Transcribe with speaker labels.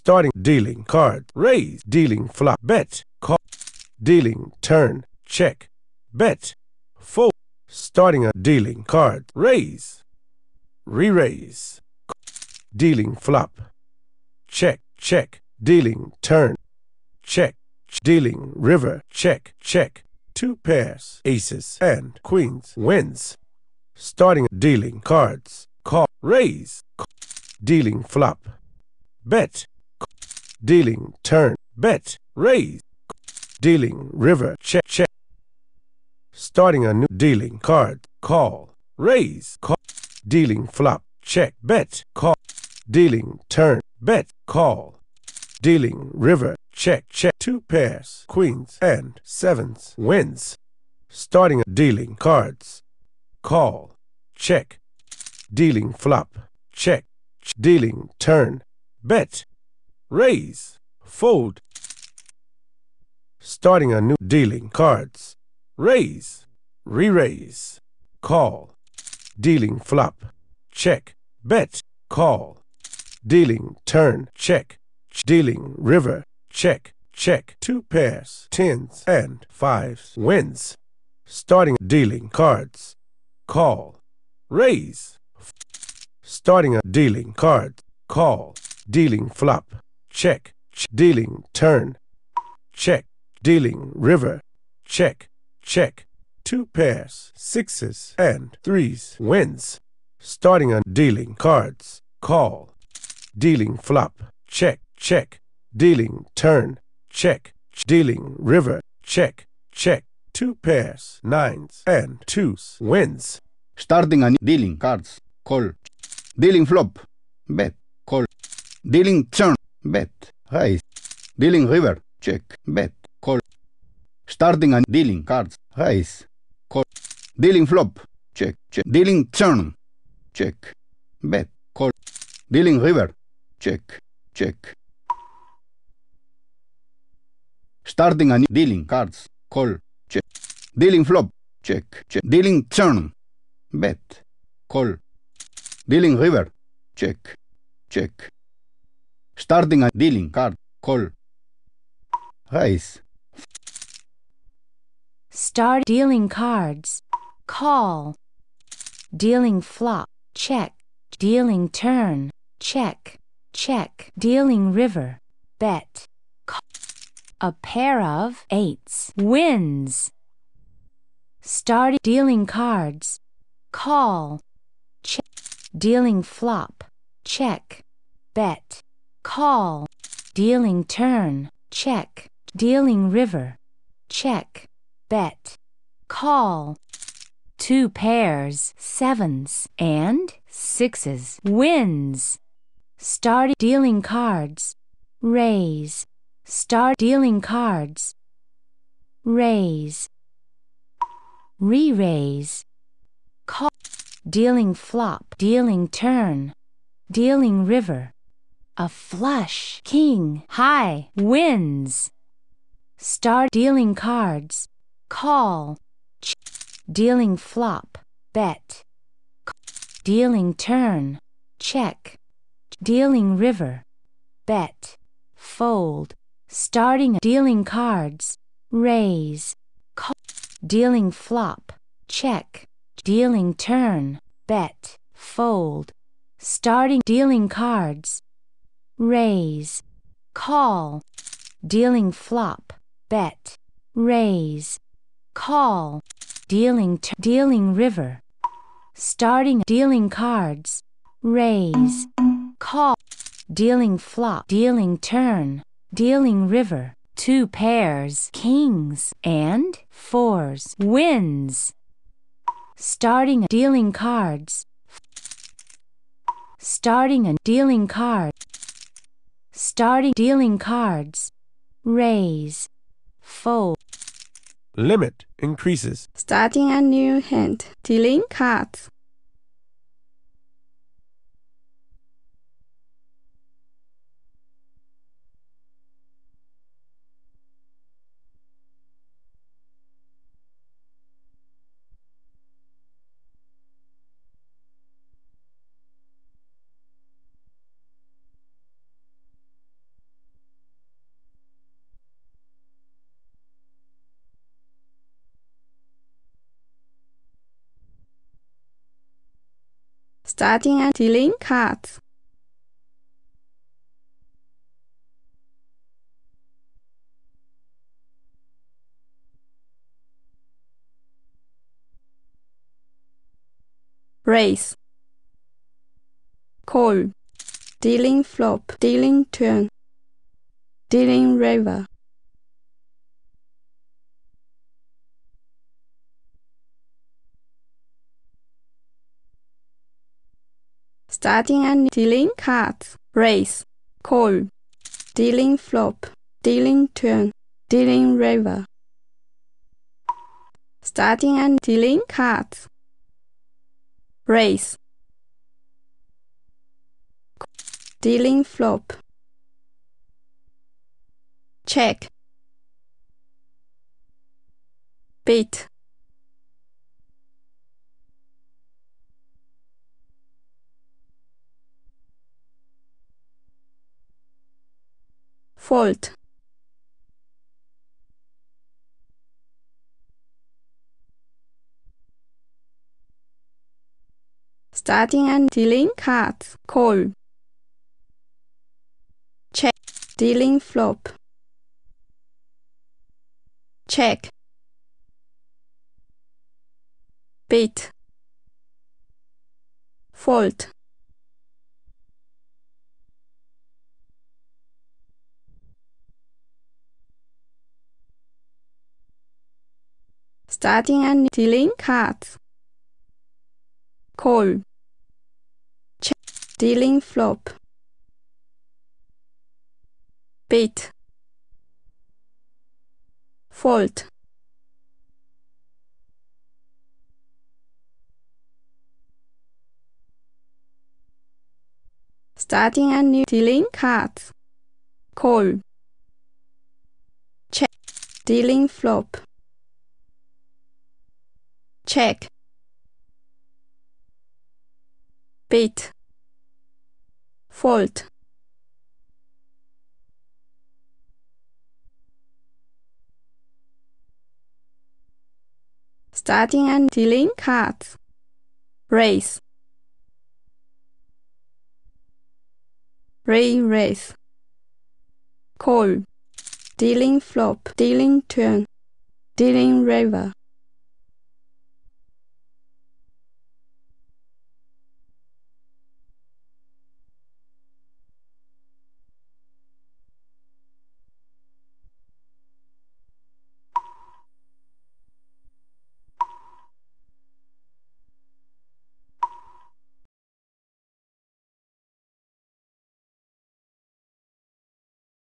Speaker 1: Starting dealing card. Raise. Dealing flop. Bet. Call. Dealing turn. Check. Bet. Fold. Starting a dealing card. Raise. Re-raise. Dealing flop. Check. Check. Dealing turn. Check. Dealing river. Check. Check. 2 pairs. Aces and queens. Wins. Starting dealing cards. Call. Raise. Dealing flop. Bet. Dealing turn. Bet. Raise. Dealing river. Check. Check. Starting a new dealing card. Call. Raise. Call. Dealing flop. Check. Bet. Call. Dealing turn. Bet. Call. Dealing river. Check. Check. 2 pairs. Queens and sevens. Wins. Starting a dealing cards. Call. Check. Dealing flop. Check. Dealing turn. Bet. Raise. Fold. Starting a new dealing cards. Raise. Re-raise. Call. Dealing flop. Check. Bet. Call. Dealing turn. Check. Dealing river. Check. Check. 2 pairs. Tens and fives. Wins. Starting dealing cards. Call. Raise. Starting a dealing card. Call. Dealing flop. Check. Dealing turn. Check. Dealing river. Check. Check. 2 pairs. Sixes and threes. Wins. Starting a dealing cards. Call. Dealing flop. Check. Check. Dealing turn. Check. Dealing river. Check. Check. 2 pairs. Nines and twos. Wins.
Speaker 2: Starting a dealing cards. Call. Dealing flop. Bet. Call. Dealing turn. Bet. Raise. Dealing river. Check. Bet. Call. Starting a dealing cards. Raise. Call. Dealing flop. Check. Check. Dealing turn. Check. Bet. Call. Dealing river. Check. Check. Starting a dealing cards. Call. Check. Dealing flop. Check. Check. Dealing turn. Bet. Call. Dealing river. Check. Check. Starting a dealing card. Call. Raise.
Speaker 3: Start dealing cards. Call. Dealing flop. Check. Dealing turn. Check. Check. Dealing river. Bet. Call. A pair of eights. Wins. Start dealing cards. Call. Check. Dealing flop. Check. Bet. Call. Dealing turn. Check. Dealing river. Check. Bet. Call. 2 pairs. Sevens and sixes. Wins. Start dealing cards. Raise. Start dealing cards. Raise. Re-raise. Call. Dealing flop. Dealing turn. Dealing river. A flush. King. High. Wins. Start dealing cards. Call. Dealing flop. Bet. Dealing turn. Check. Dealing river. Bet. Fold. Starting dealing cards. Raise. Call. Dealing flop. Check. Dealing turn. Bet. Fold. Starting dealing cards. Raise. Call. Dealing flop. Bet. Raise. Call. Dealing river. Starting dealing cards. Raise. Call. Dealing flop. Dealing turn. Dealing river. 2 pairs. Kings and fours. Wins. Starting dealing cards. Starting a dealing card. Starting dealing cards. Raise. Fold.
Speaker 1: Limit increases.
Speaker 4: Starting a new hand. Dealing cards. starting and dealing cards. Raise, call, dealing flop, dealing turn, dealing river. Starting and dealing cards. Raise, call, dealing flop, dealing turn, dealing river. Starting and dealing cards. Raise, dealing flop. Check, beat. Fold, starting and dealing cards. Call, check, dealing flop. Check, beat. Fold, starting and dealing cards. Call, check, dealing flop. Beat. Fold, starting and dealing cards. Call, check, dealing flop. Check, beat. Fold, starting and dealing cards. Raise, raise. Call, dealing flop, dealing turn, dealing river.